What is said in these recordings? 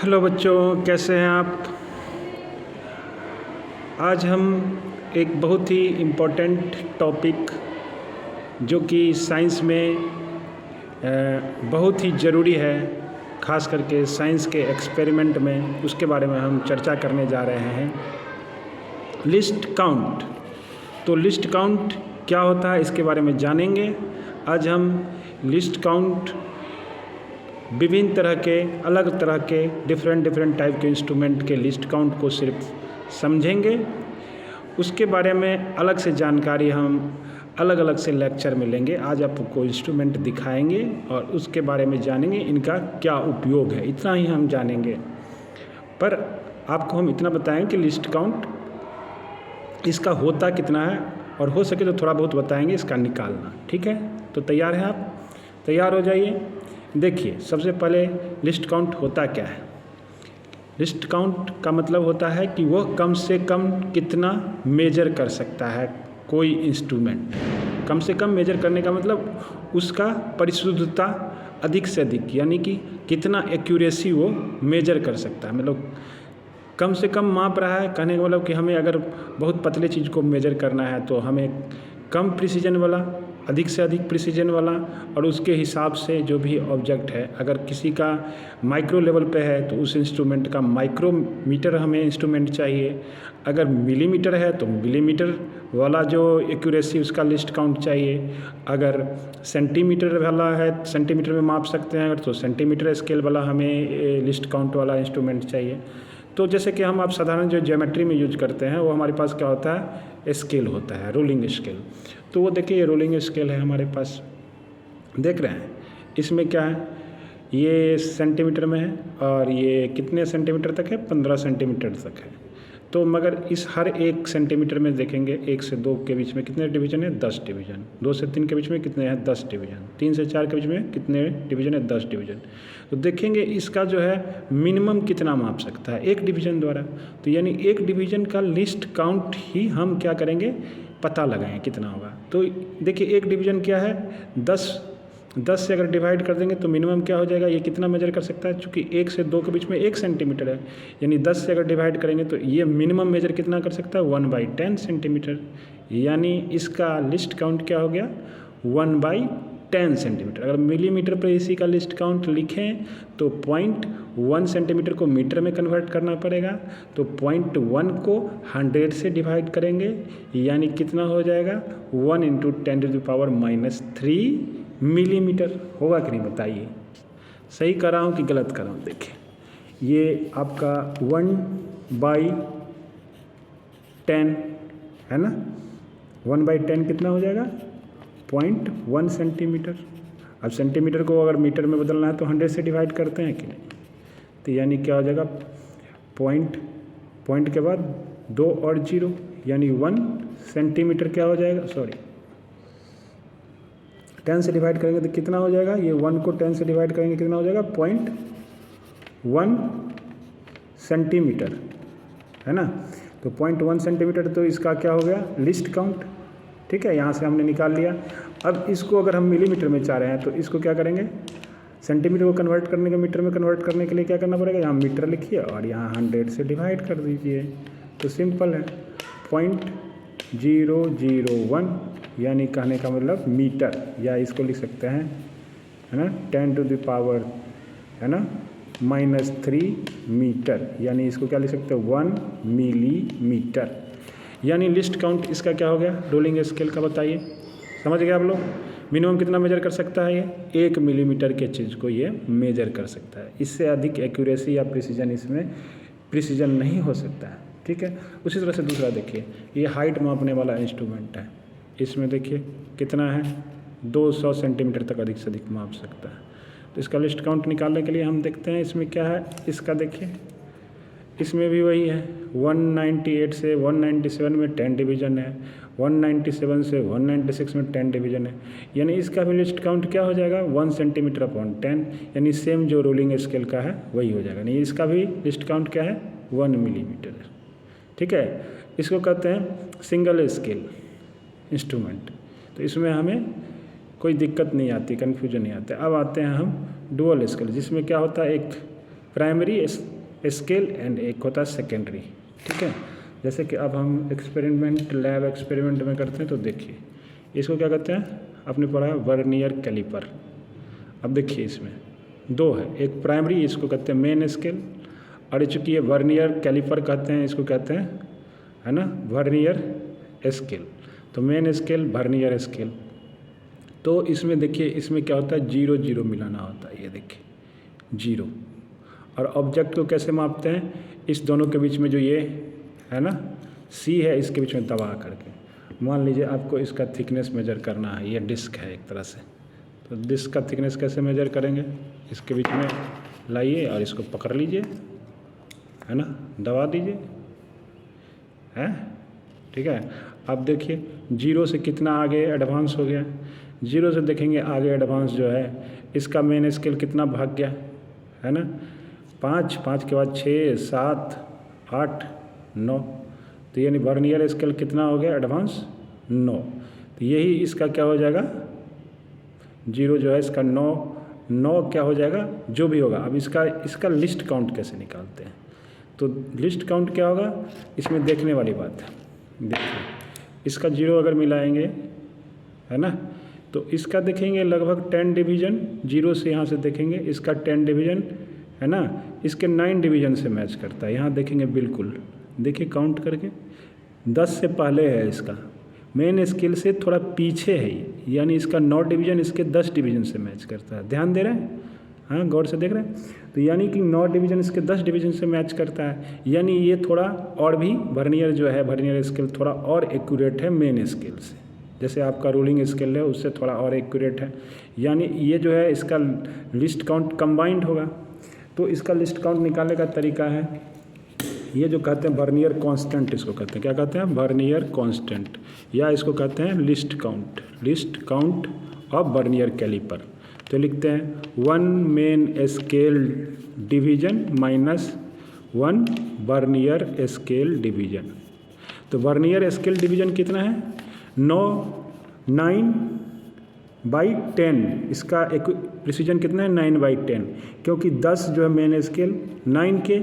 Hello बच्चों, कैसे हैं आप। आज हम एक बहुत ही इम्पोर्टेंट टॉपिक जो कि साइंस में बहुत ही ज़रूरी है, ख़ास करके साइंस के एक्सपेरिमेंट में, उसके बारे में हम चर्चा करने जा रहे हैं। Least count. तो लिस्ट काउंट क्या होता है इसके बारे में जानेंगे। आज हम लिस्ट काउंट विभिन्न तरह के, अलग तरह के डिफरेंट टाइप के इंस्ट्रूमेंट के लिस्ट काउंट को सिर्फ समझेंगे। उसके बारे में अलग से जानकारी हम अलग अलग से लेक्चर में लेंगे। आज आपको इंस्ट्रूमेंट दिखाएंगे और उसके बारे में जानेंगे, इनका क्या उपयोग है, इतना ही हम जानेंगे। पर आपको हम इतना बताएं कि लिस्ट काउंट इसका होता कितना है, और हो सके तो थोड़ा बहुत बताएंगे इसका निकालना। ठीक है, तो तैयार हैं आप? तैयार हो जाइए। देखिए, सबसे पहले लिस्ट काउंट होता क्या है। लिस्ट काउंट का मतलब होता है कि वह कम से कम कितना मेजर कर सकता है कोई इंस्ट्रूमेंट। कम से कम मेजर करने का मतलब उसका परिशुद्धता अधिक से अधिक, यानी कि कितना एक्यूरेसी वो मेजर कर सकता है। मतलब कम से कम माप रहा है, कहने का मतलब कि हमें अगर बहुत पतले चीज़ को मेजर करना है तो हमें कम प्रिसीजन वाला, अधिक से अधिक प्रिसीजन वाला, और उसके हिसाब से जो भी ऑब्जेक्ट है, अगर किसी का माइक्रो लेवल पे है तो उस इंस्ट्रूमेंट का माइक्रोमीटर हमें इंस्ट्रूमेंट चाहिए। अगर मिलीमीटर है तो मिलीमीटर वाला जो एक्यूरेसी, उसका लिस्ट काउंट चाहिए। अगर सेंटीमीटर वाला है, सेंटीमीटर में माप सकते हैं अगर, तो सेंटीमीटर स्केल वाला हमें लिस्ट काउंट वाला इंस्ट्रूमेंट चाहिए। तो जैसे कि आप साधारण जो ज्योमेट्री में यूज करते हैं, वो हमारे पास क्या होता है, स्केल होता है, रोलिंग स्केल। तो वो देखिए, ये रोलिंग स्केल है हमारे पास, देख रहे हैं। इसमें क्या है, ये सेंटीमीटर में है और ये कितने सेंटीमीटर तक है, 15 सेंटीमीटर तक है। तो मगर इस हर एक सेंटीमीटर में देखेंगे 1 से 2 के बीच में कितने डिवीजन है, 10 डिवीजन। 2 से 3 के बीच में कितने हैं, 10 डिवीजन। 3 से 4 के बीच में कितने डिवीजन है, 10 डिवीजन। तो देखेंगे इसका जो है मिनिमम कितना माप सकता है, 1 डिवीजन द्वारा। तो यानी 1 डिवीजन का लिस्ट काउंट ही हम क्या करेंगे, पता लगाएं कितना होगा। तो देखिए, 1 डिवीजन क्या है, 10 से अगर डिवाइड कर देंगे तो मिनिमम क्या हो जाएगा, ये कितना मेजर कर सकता है। चूँकि 1 से 2 के बीच में 1 सेंटीमीटर है, यानी 10 से अगर डिवाइड करेंगे तो ये मिनिमम मेजर कितना कर सकता है, 1/10 सेंटीमीटर। यानी इसका लिस्ट काउंट क्या हो गया, 1/10 सेंटीमीटर। अगर मिलीमीटर पर इसी का लिस्ट काउंट लिखें तो 0.1 सेंटीमीटर को मीटर में कन्वर्ट करना पड़ेगा। तो 0.1 को 100 से डिवाइड करेंगे, यानी कितना हो जाएगा, 1 × 10⁻³ मिलीमीटर। होगा कि नहीं बताइए, सही कर रहा हूँ कि गलत कर रहा हूँ। देखिए, ये आपका 1/10 है ना, 1/10 कितना हो जाएगा, 0.1 सेंटीमीटर। अब सेंटीमीटर को अगर मीटर में बदलना है तो 100 से डिवाइड करते हैं कि नहीं। तो यानी क्या हो जाएगा, पॉइंट के बाद 2 और 0, यानी 1 सेंटीमीटर क्या हो जाएगा, 10 से डिवाइड करेंगे तो कितना हो जाएगा, ये 1 को 10 से डिवाइड करेंगे कितना हो जाएगा, 0.1 सेंटीमीटर, है ना। तो 0.1 सेंटीमीटर, तो इसका क्या हो गया, लिस्ट काउंट। ठीक है, यहाँ से हमने निकाल लिया। अब इसको अगर हम मिलीमीटर में चाह रहे हैं तो इसको क्या करेंगे, सेंटीमीटर को कन्वर्ट करने के मीटर में कन्वर्ट करने के लिए क्या करना पड़ेगा, यहाँ मीटर लिखिए और यहाँ 100 से डिवाइड कर दीजिए। तो सिंपल है, 0.001, यानी कहने का मतलब मीटर, या इसको लिख सकते हैं, है ना, 10⁻, है ना, -3 मीटर, यानी इसको क्या लिख सकते हैं, 1 मिलीमीटर। यानी लिस्ट काउंट इसका क्या हो गया, रोलिंग स्केल का। बताइए, समझ गए आप लोग। मिनिमम कितना मेजर कर सकता है, ये 1 मिलीमीटर के चीज़ को ये मेजर कर सकता है। इससे अधिक एक्यूरेसी या प्रिसीजन इसमें प्रिसीजन नहीं हो सकता है। ठीक है, उसी तरह से दूसरा देखिए, ये हाइट मापने वाला इंस्ट्रूमेंट है। इसमें देखिए कितना है, 200 सेंटीमीटर तक अधिक से अधिक माप सकता है। तो इसका लिस्ट काउंट निकालने के लिए हम देखते हैं इसमें क्या है। इसका देखिए, इसमें भी वही है, 198 से 197 में 10 डिवीजन है, 197 से 196 में 10 डिवीजन है। यानी इसका भी लिस्ट काउंट क्या हो जाएगा, 1 सेंटीमीटर/10, यानी सेम जो रोलिंग स्केल का है वही हो जाएगा। नहीं, इसका भी लिस्ट काउंट क्या है, 1 मिलीमीटर। ठीक है, इसको कहते हैं सिंगल स्केल इंस्ट्रूमेंट। तो इसमें हमें कोई दिक्कत नहीं आती, कन्फ्यूजन नहीं आता। अब आते हैं हम डुअल स्केल, जिसमें क्या होता है, एक प्राइमरी स्केल एंड एक होता है सेकेंडरी। ठीक है, जैसे कि अब हम एक्सपेरिमेंट लैब एक्सपेरिमेंट में करते हैं तो देखिए इसको क्या कहते हैं, आपने पढ़ा है वर्नियर कैलिपर। अब देखिए इसमें दो है, एक प्राइमरी इसको कहते हैं मेन स्केल, और चूँकि ये वर्नियर कैलिपर कहते हैं इसको कहते हैं, है ना, वर्नियर स्केल। तो मेन स्केल वर्नियर स्केल, तो इसमें देखिए इसमें क्या होता है, 0 0 मिलाना होता है। ये देखिए 0, और ऑब्जेक्ट को कैसे मापते हैं, इस दोनों के बीच में जो ये है ना C है, इसके बीच में दबा करके। मान लीजिए आपको इसका थिकनेस मेजर करना है, ये डिस्क है एक तरह से, तो डिस्क का थिकनेस कैसे मेजर करेंगे, इसके बीच में लाइए और इसको पकड़ लीजिए, है ना, दबा दीजिए, है, ठीक है। अब देखिए 0 से कितना आगे एडवांस हो गया, 0 से देखेंगे आगे एडवांस जो है इसका मेन स्केल कितना भाग गया, है ना, 5, 5 के बाद 6, 7, 8, 9, तो यानी वर्नियर स्केल कितना हो गया एडवांस 9। तो यही इसका क्या हो जाएगा, 0 जो है इसका 9 क्या हो जाएगा, जो भी होगा। अब इसका लिस्ट काउंट कैसे निकालते हैं, तो लिस्ट काउंट क्या होगा, इसमें देखने वाली बात है। देखिए इसका 0 अगर मिलाएंगे, है ना, तो इसका देखेंगे लगभग 10 डिवीज़न, 0 से यहाँ से देखेंगे इसका 10 डिवीज़न, है ना, इसके 9 डिवीज़न से मैच करता है। यहाँ देखेंगे बिल्कुल, देखिए काउंट करके 10 से पहले है, इसका मेन स्केल से थोड़ा पीछे है, यानी इसका 9 डिवीज़न इसके 10 डिवीज़न से मैच करता है। ध्यान दे रहे हैं, हाँ, गौर से देख रहे हैं, तो यानी कि 9 डिवीज़न इसके 10 डिवीज़न से मैच करता है, यानी ये थोड़ा और भी वर्नियर जो है, वर्नियर स्केल थोड़ा और एक्यूरेट है मेन स्केल से। जैसे आपका रोलिंग स्केल है उससे थोड़ा और एक्यूरेट है, यानी ये जो है इसका लिस्ट काउंट कंबाइंड होगा। तो इसका लिस्ट काउंट निकालने का तरीका है, ये जो कहते हैं वर्नियर कांस्टेंट, इसको कहते हैं, क्या कहते हैं, वर्नियर कांस्टेंट, या इसको कहते हैं least count of vernier caliper. तो लिखते हैं 1 main scale division minus 1 vernier scale division. तो वर्नियर स्केल डिवीजन कितना है, 9/10, इसका एक प्रिसीजन कितना है, 9/10, क्योंकि 10 जो है मेन स्केल 9 के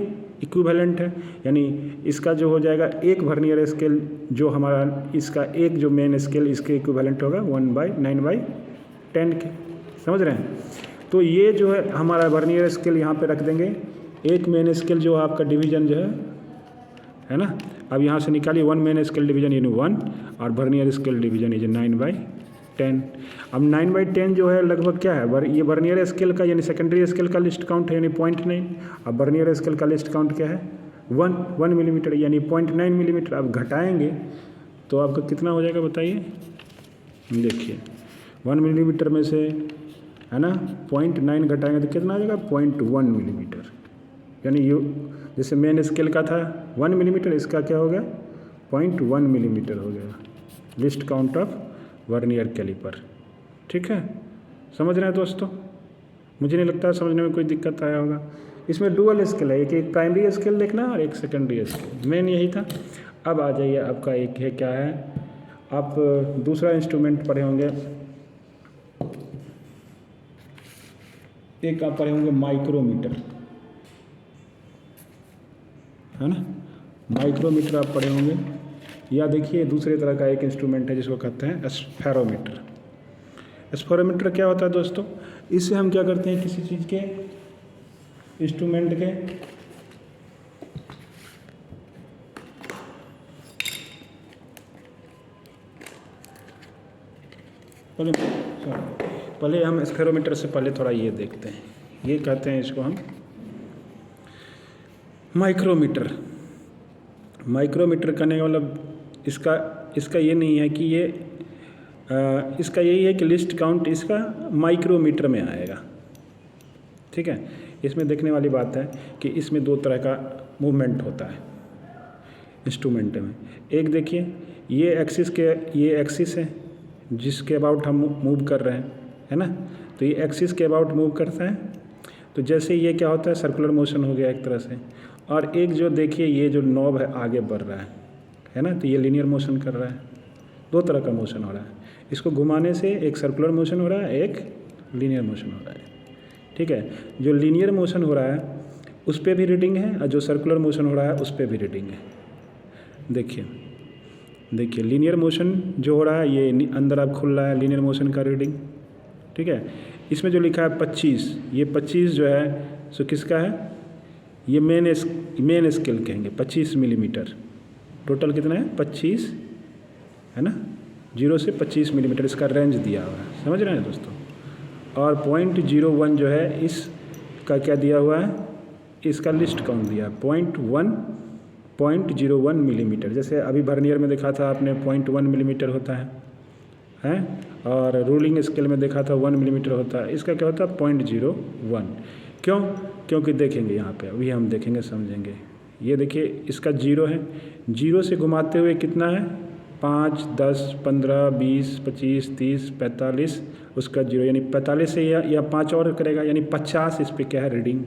इक्विवेलेंट है, यानी इसका जो हो जाएगा एक वर्नियर स्केल जो हमारा, इसका एक जो मेन स्केल इसके इक्विवेलेंट होगा 9/10 के, समझ रहे हैं। तो ये जो है हमारा वर्नियर स्केल यहाँ पे रख देंगे, एक मेन स्केल जो आपका डिवीजन जो है ना, अब यहाँ से निकालिए 1 मेन स्केल डिवीजन यानी 1, और वर्नियर स्केल डिवीजन ये 9/10। अब 9/10 जो है लगभग क्या है, ये वर्नियर स्केल का यानी सेकेंडरी स्केल का लिस्ट काउंट है, यानी 0.9। अब वर्नियर स्केल का लिस्ट काउंट क्या है, 1 मिलीमीटर, यानी 0.9 मिलीमीटर। अब घटाएंगे तो आपका कितना हो जाएगा बताइए, देखिए 1 मिलीमीटर में से, है ना, 0.9 घटाएंगे तो कितना आ जाएगा, 0.1 मिलीमीटर, यानी ये जैसे मेन स्केल का था 1 मिलीमीटर, इसका क्या हो गया, 0.1 मिलीमीटर हो गया least count of vernier caliper. ठीक है, समझ रहे हैं दोस्तों, मुझे नहीं लगता समझने में कोई दिक्कत आया होगा। इसमें डुअल स्केल है, एक प्राइमरी स्केल देखना और एक सेकेंडरी स्केल, मेन यही था। अब आ जाइए आपका एक है क्या है, आप दूसरा इंस्ट्रूमेंट पढ़े होंगे, एक आप पढ़े होंगे माइक्रोमीटर, है ना, माइक्रोमीटर आप पढ़े होंगे, या देखिए दूसरे तरह का एक इंस्ट्रूमेंट है जिसको कहते हैं स्फेरोमीटर। स्फेरोमीटर क्या होता है दोस्तों, इससे हम क्या करते हैं, किसी चीज़ के इंस्ट्रूमेंट के पहले हम स्फेरोमीटर से पहले थोड़ा ये देखते हैं, ये कहते हैं इसको हम माइक्रोमीटर। माइक्रोमीटर करने का मतलब इसका ये नहीं है कि ये इसका यही है कि लिस्ट काउंट इसका माइक्रोमीटर में आएगा। ठीक है, इसमें देखने वाली बात है कि इसमें 2 तरह का मूवमेंट होता है इंस्ट्रूमेंट में। एक देखिए ये एक्सिस है जिसके अबाउट हम मूव कर रहे हैं, है ना, तो ये एक्सिस के अबाउट मूव करता है, तो जैसे ये क्या होता है, सर्कुलर मोशन हो गया एक तरह से। और एक जो देखिए ये जो नॉब है आगे बढ़ रहा है ना, तो ये लीनियर मोशन कर रहा है। 2 तरह का मोशन हो रहा है, इसको घुमाने से एक सर्कुलर मोशन हो रहा है, एक लीनियर मोशन हो रहा है। ठीक है, जो लीनियर मोशन हो रहा है उस पर भी रीडिंग है और जो सर्कुलर मोशन हो रहा है उस पर भी रीडिंग है। देखिए लीनियर मोशन जो हो रहा है ये अंदर अब खुल रहा है लीनियर मोशन का रीडिंग, ठीक है। इसमें जो लिखा है 25, ये 25 जो है सो किसका है, ये मेन स्केल कहेंगे 25 मिलीमीटर। टोटल कितना है 25 है ना, 0 से 25 मिलीमीटर इसका रेंज दिया हुआ है, समझ रहे हैं दोस्तों। और 0.01 जो है इसका क्या दिया हुआ है, इसका लिस्ट काउंट दिया है 0.01 मिलीमीटर। जैसे अभी वर्नियर में देखा था आपने 0.1 मिलीमीटर होता है और रूलिंग स्केल में देखा था 1 मिलीमीटर होता है, इसका क्या होता है 0.01। क्यों, क्योंकि देखेंगे यहाँ पे अभी हम देखेंगे समझेंगे। ये देखिए इसका 0 है, 0 से घुमाते हुए कितना है 5, 10, 15, 20, 25, 30, 45, उसका 0 यानी 45 से या 5 और करेगा यानी 50 इस पर क्या है रीडिंग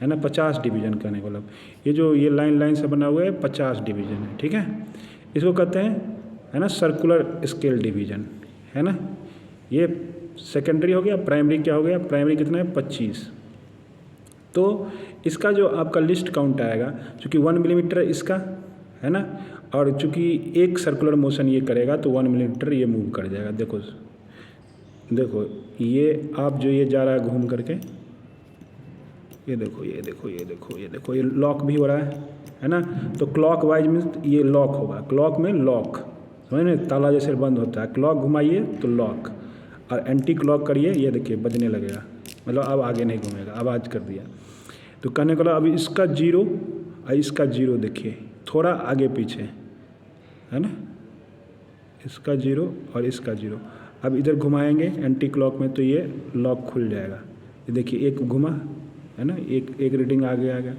है ना, 50 डिवीजन करने का मतलब ये जो ये लाइन से बना हुआ है 50 डिवीजन है, ठीक है। इसको कहते हैं है ना सर्कुलर स्केल डिवीजन है ना। ये सेकेंडरी हो गया, प्राइमरी क्या हो गया, प्राइमरी कितना है 25। तो इसका जो आपका लिस्ट काउंट आएगा चूँकि 1 मिलीमीटर इसका है ना, और चूँकि एक सर्कुलर मोशन ये करेगा तो 1 मिलीमीटर ये मूव कर जाएगा। देखो ये आप जो ये जा रहा है घूम करके, ये देखो ये लॉक भी हो रहा है ना। तो क्लॉक वाइज में ये लॉक होगा, क्लॉक में लॉक समझ, ताला जैसे बंद होता है, क्लॉक घुमाइए तो लॉक, और एंटी क्लॉक करिए ये देखिए बजने लगेगा, मतलब अब आगे नहीं घूमेगा, अब आज कर दिया। तो कहने का अब इसका 0 और इसका 0 देखिए थोड़ा आगे पीछे है ना, इसका 0 और इसका 0। अब इधर घुमाएंगे एंटी क्लॉक में तो ये लॉक खुल जाएगा। ये देखिए एक घुमा है ना, एक रीडिंग आगे आ गया।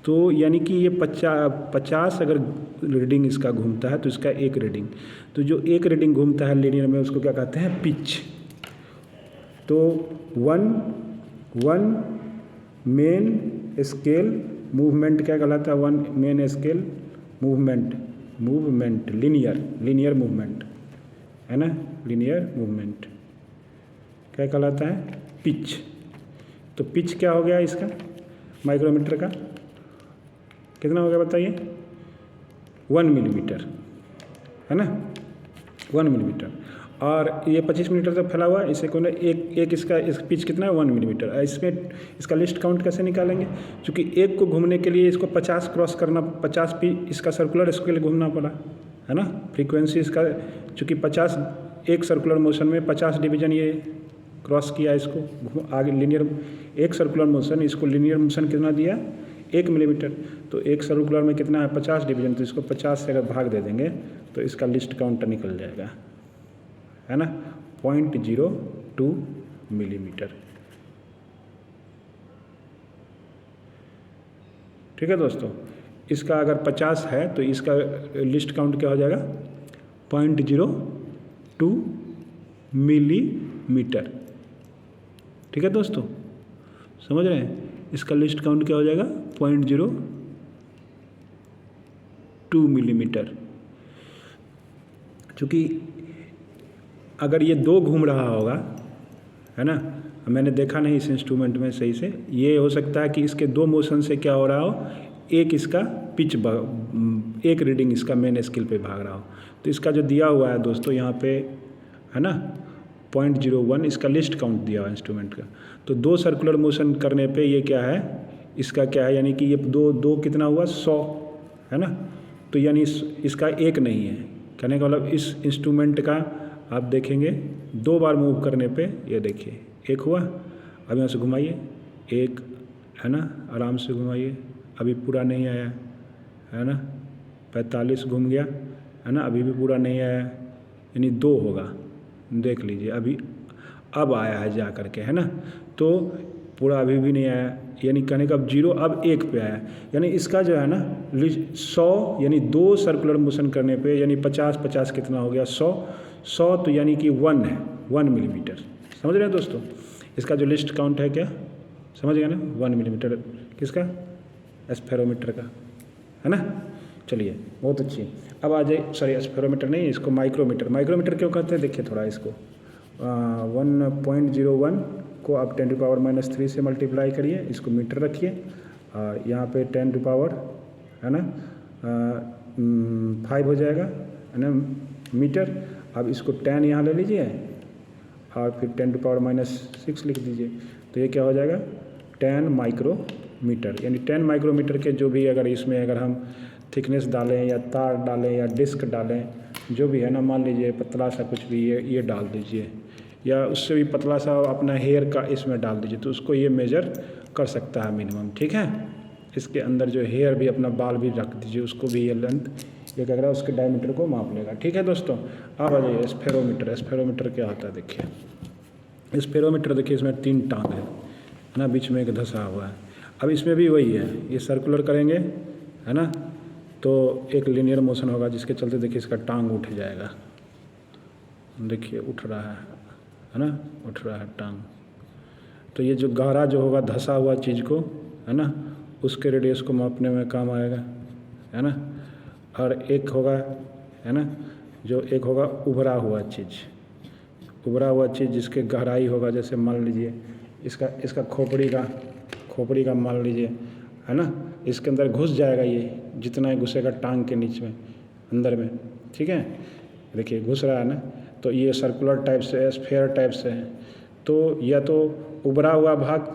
तो यानी कि ये 50 अगर रीडिंग इसका घूमता है तो इसका एक रीडिंग, तो जो एक रीडिंग घूमता है लीनियर में उसको क्या कहते हैं पिच। तो वन मेन स्केल मूवमेंट क्या कहलाता है, 1 main scale movement linear movement है ना, लीनियर मूवमेंट क्या कहलाता है पिच। तो पिच क्या हो गया इसका माइक्रोमीटर का कितना हो गया बताइए 1 मिलीमीटर है ना, 1 मिलीमीटर। और ये 25 मिलीमीटर तक फैला हुआ है, इसे कौन एक इसका पिच कितना है 1 मिलीमीटर। इसमें इसका लिस्ट काउंट कैसे निकालेंगे, क्योंकि एक को घूमने के लिए इसको 50 क्रॉस करना, 50 इसका सर्कुलर स्केल घूमना पड़ा है ना। फ्रीक्वेंसी इसका चूँकि 50 एक सर्कुलर मोशन में 50 डिवीजन ये क्रॉस किया, इसको आगे लीनियर एक सर्कुलर मोशन, इसको लीनियर मोशन कितना दिया 1 मिलीमीटर। तो एक सर्कुलर में कितना है 50 डिवीजन, तो इसको 50 से अगर भाग दे देंगे तो इसका लिस्ट काउंट निकल जाएगा है ना 0.02 मिलीमीटर। ठीक है दोस्तों, इसका अगर 50 है तो इसका लिस्ट काउंट क्या हो जाएगा 0.02 मिलीमीटर। ठीक है दोस्तों, समझ रहे हैं, इसका लिस्ट काउंट क्या हो जाएगा 0.02 मिलीमीटर। चूँकि अगर ये 2 घूम रहा होगा है ना, मैंने देखा नहीं इस इंस्ट्रूमेंट में सही से, ये हो सकता है कि इसके 2 मोशन से क्या हो रहा हो, एक इसका पिच एक रीडिंग इसका मेन स्केल पे भाग रहा हो। तो इसका जो दिया हुआ है दोस्तों यहाँ पे है ना 0.01 इसका लिस्ट काउंट दिया हुआ है इंस्ट्रूमेंट का। तो 2 सर्कुलर मोशन करने पे ये क्या है, इसका क्या है, यानी कि ये दो कितना हुआ 100 है ना। तो यानी इसका एक नहीं है, कहने का मतलब इस इंस्ट्रूमेंट का आप देखेंगे 2 बार मूव करने पे ये देखिए एक हुआ। अब यहाँ से घुमाइए एक है ना, आराम से घुमाइए, अभी पूरा नहीं आया है ना, 45 घूम गया है ना, अभी भी पूरा नहीं आया, यानी 2 होगा, देख लीजिए अभी अब आया है जा करके है ना। तो पूरा अभी भी नहीं आया, यानी कहने का अब 0 अब 1 पे आया, यानी इसका जो है ना 100 यानी 2 सर्कुलर मोशन करने पे यानी 50 कितना हो गया 100 तो यानी कि 1 है 1 मिलीमीटर। समझ रहे हैं दोस्तों, इसका जो लिस्ट काउंट है क्या समझ गया ना 1 मिलीमीटर किसका एस्फेरोमीटर का है ना। चलिए बहुत अच्छी। अब आ जाए, सॉरी एस्फेरोमीटर नहीं, इसको माइक्रोमीटर क्यों कहते हैं, देखिए थोड़ा इसको 1.01 को आप 10⁻³ से मल्टीप्लाई करिए, इसको मीटर रखिए और यहाँ पे 10 टू पावर है ना 5 हो जाएगा है ना मीटर। अब इसको 10 यहाँ ले लीजिए और फिर 10 टू पावर -6 लिख दीजिए, तो ये क्या हो जाएगा 10 माइक्रोमीटर। यानी 10 माइक्रोमीटर के जो भी अगर इसमें अगर हम थिकनेस डालें या तार डालें या डिस्क डालें, जो भी है ना, मान लीजिए पतला सा कुछ भी ये डाल दीजिए, या उससे भी पतला सा अपना हेयर का इसमें डाल दीजिए, तो उसको ये मेजर कर सकता है मिनिमम। ठीक है, इसके अंदर जो हेयर भी अपना बाल भी रख दीजिए, उसको भी ये लेंथ ये क्या करेगा उसके डायमीटर को माप लेगा। ठीक है दोस्तों, अब आ जाइए स्फेरोमीटर। स्फेरोमीटर क्या होता है देखिए, स्फेरोमीटर देखिए इसमें 3 टांग है ना, बीच में एक धंसा हुआ है। अब इसमें भी वही है, ये सर्कुलर करेंगे है ना, तो एक लीनियर मोशन होगा जिसके चलते देखिए इसका टांग उठ जाएगा, देखिए उठ रहा है ना, उठ रहा है टांग। तो ये जो गहरा जो होगा धंसा हुआ चीज़ को है ना, उसके रेडियस को मापने में काम आएगा है ना। और एक होगा है ना, जो एक होगा उभरा हुआ चीज़, उभरा हुआ चीज़ जिसके गहराई होगा, जैसे मान लीजिए इसका खोपड़ी का मान लीजिए है ना, इसके अंदर घुस जाएगा, ये जितना ही घुसेगा टांग के नीचे में अंदर में। ठीक है, देखिए घुस रहा है ना, तो ये सर्कुलर टाइप से है, स्फेयर टाइप से है। तो या तो उभरा हुआ भाग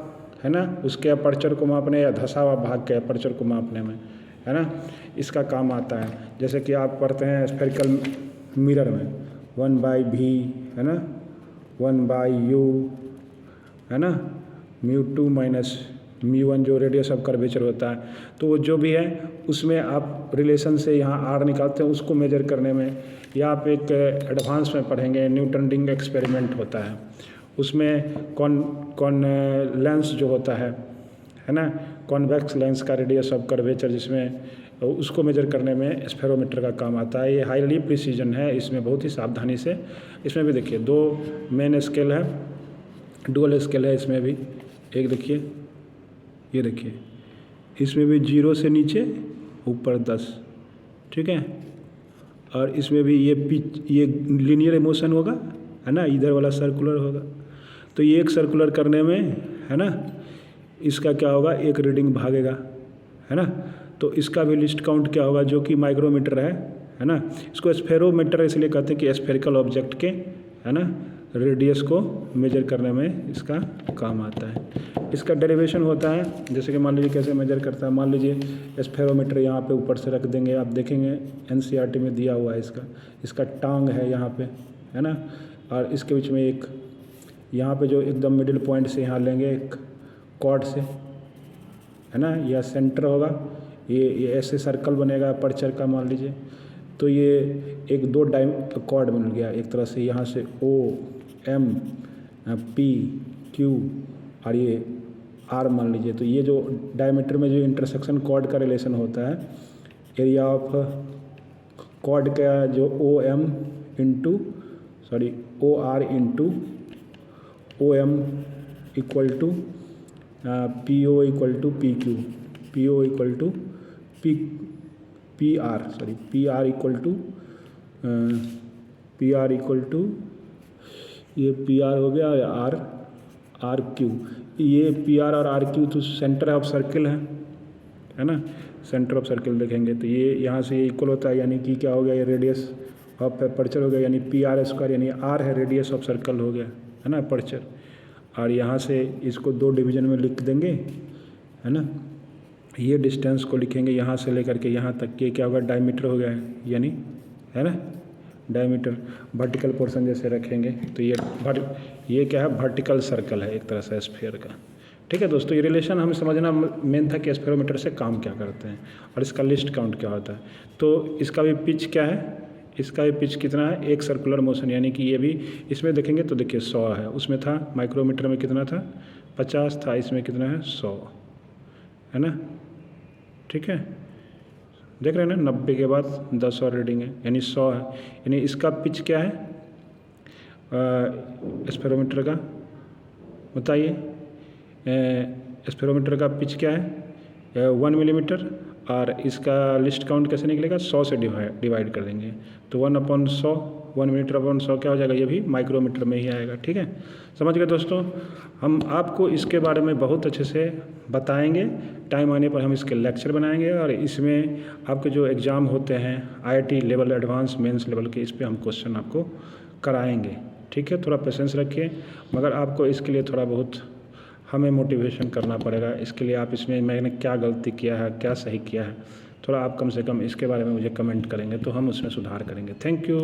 है ना, उसके अपर्चर को मापने, या धंसा हुआ भाग के अपर्चर को मापने में है ना, इसका काम आता है। जैसे कि आप पढ़ते हैं स्फेरिकल मिरर में 1/v है ना, 1/u है ना, μ2 - μ1 जो रेडियस ऑफ कर्वेचर होता है। तो वो जो भी है उसमें आप रिलेशन से यहाँ आर निकालते हैं, उसको मेजर करने में। या आप एक एडवांस में पढ़ेंगे, न्यूटन रिंग एक्सपेरिमेंट होता है, उसमें कौन लेंस जो होता है ना, कॉन्वेक्स लेंस का रेडियस ऑफ कर्वेचर, जिसमें उसको मेजर करने में स्फेरोमीटर का काम आता है। ये हाईली प्रिसीजन है, इसमें बहुत ही सावधानी से। इसमें भी देखिए 2 मेन स्केल है, डुअल स्केल है इसमें भी। एक देखिए, ये देखिए इसमें भी 0 से नीचे ऊपर 10। ठीक है, और इसमें भी ये लीनियर मोशन होगा है ना, इधर वाला सर्कुलर होगा। तो ये एक सर्कुलर करने में है ना, इसका क्या होगा, एक रीडिंग भागेगा है ना। तो इसका भी लिस्ट काउंट क्या होगा, जो कि माइक्रोमीटर है ना। इसको स्फेरोमीटर इसलिए कहते हैं कि स्फेरिकल ऑब्जेक्ट के है ना रेडियस को मेजर करने में इसका काम आता है। इसका डेरिवेशन होता है, जैसे कि मान लीजिए कैसे मेजर करता है। मान लीजिए स्फेरोमीटर यहाँ पे ऊपर से रख देंगे, आप देखेंगे एनसीईआरटी में दिया हुआ है इसका टांग है यहाँ पे है ना, और इसके बीच में एक यहाँ पे जो एकदम मिडिल पॉइंट से यहाँ लेंगे एक कॉर्ड से है ना, यह सेंटर होगा, ये ऐसे सर्कल बनेगा अपर्चर का मान लीजिए। तो ये एक 2 कॉर्ड बन गया एक तरह से, यहाँ से O M P Q और ये R मान लीजिए। तो ये जो डायमीटर में जो इंटरसेक्शन कॉर्ड का रिलेशन होता है, एरिया ऑफ कॉर्ड का जो OR into OM equal to PO equal to PQ, PO equal to PR equal to ये PR हो गया RQ। ये PR और RQ तो सेंटर ऑफ सर्किल है ना, सेंटर ऑफ सर्किल देखेंगे तो ये यहाँ से इक्वल होता है, यानी कि क्या हो गया, ये रेडियस ऑफ अपर्चर हो गया, यानी PR², यानी R है रेडियस ऑफ सर्कल हो गया है ना अपर्चर। और यहाँ से इसको 2 डिवीजन में लिख देंगे है ना, ये डिस्टेंस को लिखेंगे यहाँ से लेकर के यहाँ तक, ये क्या होगा डायमीटर हो गया है, यानी है ना डायमीटर। वर्टिकल पोर्शन जैसे रखेंगे तो ये क्या है, वर्टिकल सर्कल है एक तरह से स्फीयर का। ठीक है दोस्तों, ये रिलेशन हमें समझना मेन था कि स्फेरोमीटर से काम क्या करते हैं और इसका लिस्ट काउंट क्या होता है। तो इसका भी पिच क्या है, इसका भी पिच कितना है, एक सर्कुलर मोशन, यानी कि ये भी इसमें देखेंगे तो देखिए 100 है, उसमें था माइक्रोमीटर में कितना था 50 था, इसमें कितना है 100 है ना। ठीक है, देख रहे हैं ना, 90 के बाद 10 और रीडिंग है यानी 100 है। यानी इसका पिच क्या है स्फेरोमीटर का, बताइए स्फेरोमीटर का पिच क्या है 1 मिलीमीटर, और इसका लिस्ट काउंट कैसे निकलेगा 100 से डिवाइड कर देंगे, तो 1/100 1 मीटर अपॉन 100 क्या हो जाएगा, ये भी माइक्रोमीटर में ही आएगा। ठीक है, समझ गए दोस्तों। हम आपको इसके बारे में बहुत अच्छे से बताएंगे, टाइम आने पर हम इसके लेक्चर बनाएंगे और इसमें आपके जो एग्ज़ाम होते हैं IIT level, advance mains level के, इस पे हम क्वेश्चन आपको कराएंगे। ठीक है, थोड़ा पेशेंस रखिए, मगर आपको इसके लिए थोड़ा बहुत हमें मोटिवेशन करना पड़ेगा। इसके लिए आप इसमें मैंने क्या गलती किया है, क्या सही किया है, थोड़ा आप कम से कम इसके बारे में मुझे कमेंट करेंगे तो हम उसमें सुधार करेंगे। Thank you.